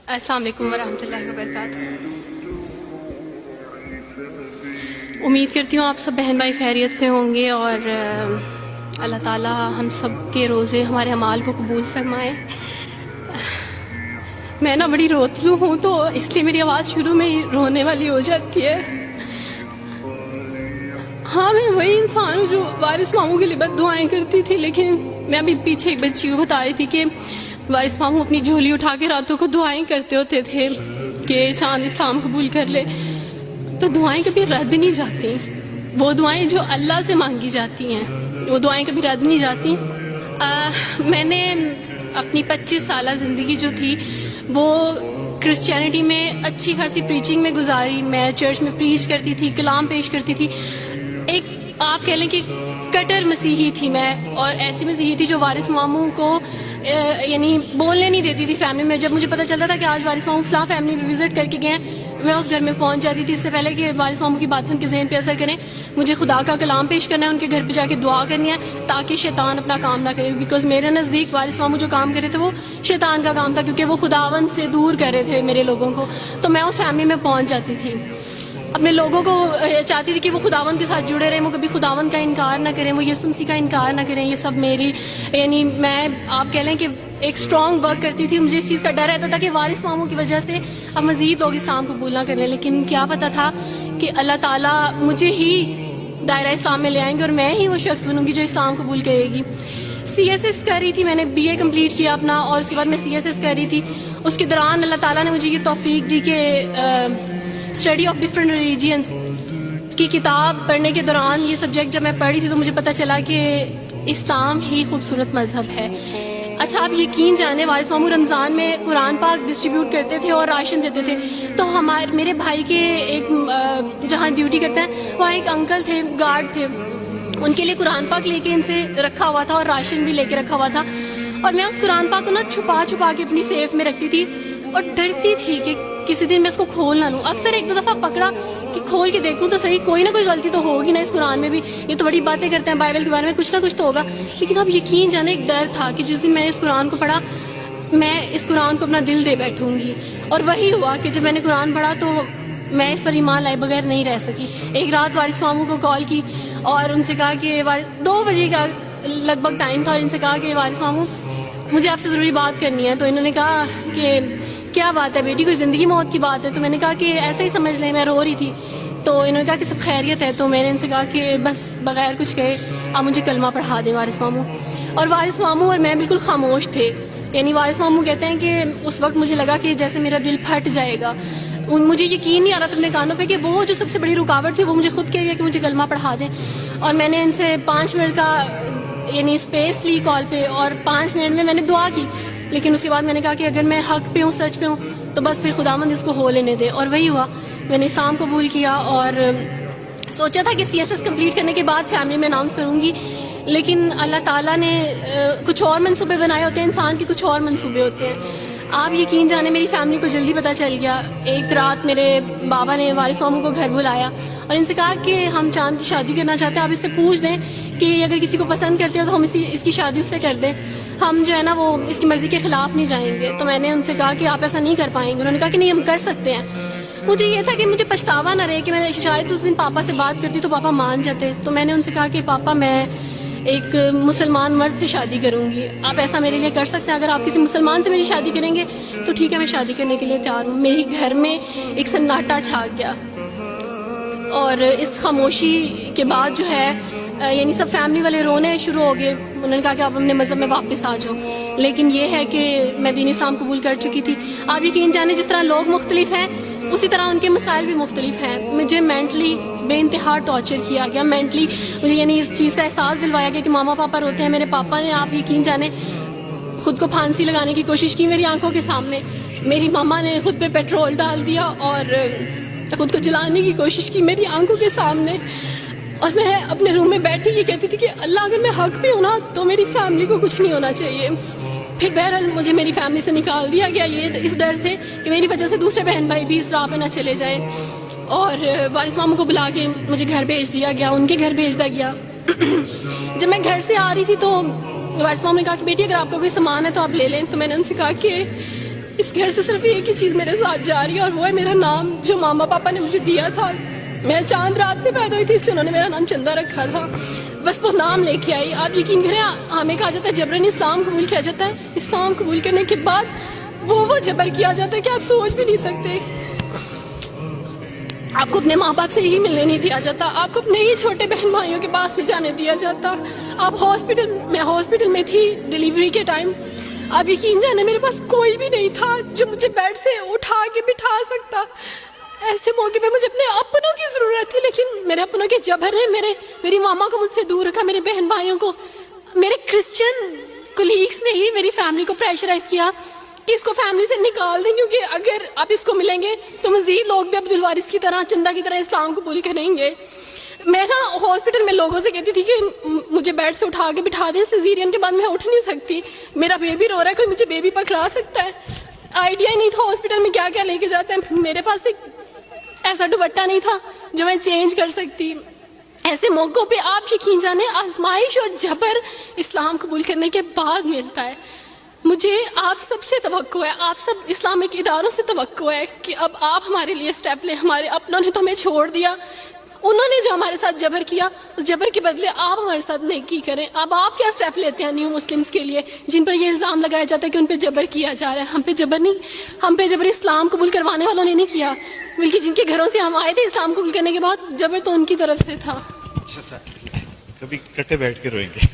अस्सलाम वालेकुम वरहमतुल्लाहि वबरकातुह। उम्मीद करती हूँ आप सब बहन भाई खैरियत से होंगे और अल्लाह ताला हम सब के रोज़े हमारे अमाल को कबूल फरमाए। मैं ना बड़ी रोतलू हूँ तो इसलिए मेरी आवाज़ शुरू में ही रोने वाली हो जाती है। हाँ, मैं वही इंसान हूँ जो वारिस मामू के लिए बद दुआएँ करती थी, लेकिन मैं अभी पीछे एक बच्ची को बता रही थी कि वारिस मामू अपनी झोली उठा के रातों को दुआएं करते होते थे कि चांद इस्लाम कबूल कर ले। तो दुआएं कभी रद्द नहीं जाती, वो दुआएं जो अल्लाह से मांगी जाती हैं वो दुआएं कभी रद्द नहीं जाती। मैंने अपनी 25 साल ज़िंदगी जो थी वो क्रिश्चियनिटी में अच्छी खासी प्रीचिंग में गुजारी। मैं चर्च में प्रीच करती थी, कलाम पेश करती थी। एक आप कह लें कि कट्टर मसीही थी मैं, और ऐसी मसीही थी जो वारिस मामू को यानी बोलने नहीं देती थी फैमिली में। जब मुझे पता चलता था कि आज वारिस मामू फलां फैमिली में विजिट करके गए हैं, मैं उस घर में पहुंच जाती थी। इससे पहले कि वारिस मामू की बात उनके ज़हन पे असर करें, मुझे खुदा का कलाम पेश करना है, उनके घर पे जाके दुआ करनी है ताकि शैतान अपना काम ना करे। बिकॉज मेरे नज़दीक वारिस मामू जो काम कर रहे थे वो शैतान का काम था, क्योंकि वो खुदावन से दूर कर रहे थे मेरे लोगों को। तो मैं उस फैमिली में पहुँच जाती थी, अपने लोगों को चाहती थी कि वो खुदावन के साथ जुड़े रहें, वो कभी खुदावन का इनकार ना करें, वो यीशु मसीह का इनकार ना करें। ये सब मेरी यानी मैं आप कह लें कि एक स्ट्रॉन्ग वर्क करती थी। मुझे इस चीज़ का डर रहता था कि वारिस मामू की वजह से अब मज़ीद लोग इस्लाम कबूल ना करें, लेकिन क्या पता था कि अल्लाह ताला मुझे ही दायरा इस्लाम में ले आएंगे और मैं ही वो शख्स बनूंगी जो इस्लाम कबूल करेगी। CSS कर रही थी, मैंने BA कंप्लीट किया अपना, और उसके बाद मैं CSS कर रही थी। उसके दौरान अल्लाह ताला ने मुझे ये तौफीक दी कि स्टडी ऑफ डिफरेंट रिलीजियंस की किताब पढ़ने के दौरान ये सब्जेक्ट जब मैं पढ़ी थी तो मुझे पता चला कि इस्लाम ही खूबसूरत मज़हब है। अच्छा, आप यकीन जाने वारिस मामू रमज़ान में कुरान पाक डिस्ट्रीब्यूट करते थे और राशन देते थे। तो मेरे भाई के एक जहाँ ड्यूटी करते हैं वहाँ एक अंकल थे, गार्ड थे, उनके लिए कुरान पाक लेके इनसे रखा हुआ था और राशन भी लेके रखा हुआ था। और मैं उस कुरान पाक को ना छुपा छुपा के अपनी सेफ में रखती थी और डरती थी कि किसी दिन मैं इसको खोल ना लूँ। अक्सर एक दो दफ़ा पकड़ा कि खोल के देखूँ तो सही, कोई ना कोई गलती तो होगी ना इस कुरान में भी। ये तो बड़ी बातें करते हैं बाइबल के बारे में, कुछ ना कुछ तो होगा। लेकिन अब यकीन जाने एक डर था कि जिस दिन मैंने इस कुरान को पढ़ा मैं इस कुरान को अपना दिल दे बैठूंगी। और वही हुआ कि जब मैंने कुरान पढ़ा तो मैं इस पर ईमान लाए बगैर नहीं रह सकी। एक रात वारिस मामू को कॉल की और उनसे कहा कि 2 बजे का लगभग टाइम था, और इनसे कहा कि वारिस मामू मुझे आपसे ज़रूरी बात करनी है। तो इन्होंने कहा कि क्या बात है बेटी, कोई ज़िंदगी मौत की बात है? तो मैंने कहा कि ऐसे ही समझ लें, मैं रो रही थी। तो इन्होंने कहा कि सब खैरियत है। तो मैंने इनसे कहा कि बस बगैर कुछ कहे आप मुझे कलमा पढ़ा दें वारिस मामू। और वारिस मामू और मैं बिल्कुल खामोश थे। यानी वारिस मामू कहते हैं कि उस वक्त मुझे लगा कि जैसे मेरा दिल फट जाएगा। मुझे यकीन नहीं आ रहा था अपने कानों पे कि वो जो सबसे बड़ी रुकावट थी वो मुझे खुद कह गया कि मुझे कलमा पढ़ा दें। और मैंने इनसे 5 मिनट का यानी स्पेस ली कॉल पे, और 5 मिनट में मैंने दुआ की। लेकिन उसके बाद मैंने कहा कि अगर मैं हक पे हूँ, सच पे हूँ, तो बस फिर खुदावंद इसको हो लेने दे। और वही हुआ, मैंने इस्लाम कबूल किया और सोचा था कि CSS कंप्लीट करने के बाद फैमिली में अनाउंस करूँगी। लेकिन अल्लाह ताला ने कुछ और मंसूबे बनाए होते हैं, इंसान के कुछ और मंसूबे होते हैं। आप यकीन जाने मेरी फैमिली को जल्दी पता चल गया। एक रात मेरे बाबा ने वारिस मामू को घर बुलाया और इनसे कहा कि हम चांद की शादी करना चाहते हैं, आप इससे पूछ दें कि अगर किसी को पसंद करते हो तो हम इसकी शादी उससे कर दें, हम जो है ना वो इसकी मर्ज़ी के ख़िलाफ़ नहीं जाएंगे। तो मैंने उनसे कहा कि आप ऐसा नहीं कर पाएंगे। उन्होंने कहा कि नहीं, हम कर सकते हैं। मुझे ये था कि मुझे पछतावा ना रहे कि मैंने शायद उस दिन पापा से बात करती तो पापा मान जाते। तो मैंने उनसे कहा कि पापा मैं एक मुसलमान मर्द से शादी करूँगी, आप ऐसा मेरे लिए कर सकते हैं? अगर आप किसी मुसलमान से मेरी शादी करेंगे तो ठीक है, मैं शादी करने के लिए तैयार हूँ। मेरे घर में एक सन्नाटा छा गया और इस खामोशी के बाद जो है यानी सब फैमिली वाले रोने शुरू हो गए। उन्होंने कहा कि आप अपने मज़हब में वापस आ जाओ। लेकिन ये है कि मैं दीन इस्लाम कबूल कर चुकी थी। आप यकीन जाने जिस तरह लोग मुख्तलिफ हैं उसी तरह उनके मसाइल भी मुख्तलिफ हैं। मुझे मेंटली बेइंतहा टॉर्चर किया गया। मेंटली मुझे यानी इस चीज़ का एहसास दिलवाया गया कि मामा पापा रोते हैं। मेरे पापा ने आप यकीन जाने खुद को फांसी लगाने की कोशिश की मेरी आंखों के सामने। मेरी मामा ने खुद पे पेट्रोल डाल दिया और खुद को जलाने की कोशिश की मेरी आंखों के सामने। और मैं अपने रूम में बैठी ये कहती थी कि अल्लाह अगर मैं हक पे हूँ ना तो मेरी फैमिली को कुछ नहीं होना चाहिए। फिर बहरहाल मुझे मेरी फैमिली से निकाल दिया गया, ये इस डर से कि मेरी वजह से दूसरे बहन भाई भी इस राह पे ना चले जाएं। और वारिस मामू को बुला के मुझे घर भेज दिया गया, उनके घर भेज दिया गया। जब मैं घर से आ रही थी तो वारिस मामू ने कहा कि बेटी अगर आपका कोई सामान है तो आप ले लें। तो मैंने उनसे कहा कि اس گھر سے صرف ایک ہی چیز میرے ساتھ جا رہی ہے اور وہ ہے میرا نام جو ماما پاپا نے مجھے دیا تھا. میں چاند رات میں پیدا ہوئی تھی اس لیے انہوں نے میرا نام چندہ رکھا تھا. بس وہ نام لے کے آئی. آپ یقین کریں ہمیں کہا جاتا ہے جبرن اسلام قبول کیا جاتا ہے. اسلام قبول کرنے کے بعد وہ جبر کیا جاتا ہے کہ آپ سوچ بھی نہیں سکتے. آپ کو اپنے ماں باپ سے ہی ملنے نہیں دیا جاتا. آپ کو اپنے ہی چھوٹے بہن بھائیوں کے پاس نہیں جانے دیا جاتا. آپ میں ہاسپٹل میں تھی ڈیلیوری کے ٹائم. آپ یقین جانے میرے پاس کوئی بھی نہیں تھا جو مجھے بیڈ سے اٹھا کے بٹھا سکتا. ایسے موقع پہ مجھے اپنے اپنوں کی ضرورت تھی لیکن میرے اپنوں کے جبر نے میری ماما کو مجھ سے دور رکھا. میرے بہن بھائیوں کو, میرے کرسچن کولیگس نے ہی میری فیملی کو پریشرائز کیا کہ اس کو فیملی سے نکال دیں کیونکہ اگر آپ اس کو ملیں گے تو مزید لوگ بھی عبدالوارث کی طرح چندہ کی طرح اسلام قبول کریں گے. میں نا ہاسپٹل میں لوگوں سے کہتی تھی کہ مجھے بیڈ سے اٹھا کے بٹھا دیں, سیزیرین کے بعد میں اٹھ نہیں سکتی, میرا بیبی رو رہا ہے, کوئی مجھے بیبی پکڑا سکتا ہے. آئیڈیا ہی نہیں تھا ہاسپٹل میں کیا کیا لے کے جاتے ہیں. میرے پاس ایک ایسا دوپٹہ نہیں تھا جو میں چینج کر سکتی. ایسے موقعوں پہ آپ یقین جانے آزمائش اور جبر اسلام قبول کرنے کے بعد ملتا ہے. مجھے آپ سب سے توقع ہے, آپ سب اسلامک اداروں سے توقع ہے کہ اب آپ ہمارے لیے سٹیپ لیں. ہمارے اپنوں نے تو ہمیں چھوڑ دیا, انہوں نے جو ہمارے ساتھ جبر کیا اس جبر کے بدلے آپ ہمارے ساتھ نیکی کریں. اب آپ کیا سٹیپ لیتے ہیں نیو مسلمز کے لیے جن پر یہ الزام لگایا جاتا ہے کہ ان پہ جبر کیا جا رہا ہے. ہم پہ جبر نہیں, ہم پہ جبر اسلام قبول کروانے والوں نے نہیں کیا بلکہ جن کے گھروں سے ہم آئے تھے اسلام قبول کرنے کے بعد جبر تو ان کی طرف سے تھا. اچھا سر, کبھی کٹے بیٹھ کے روئیں گے.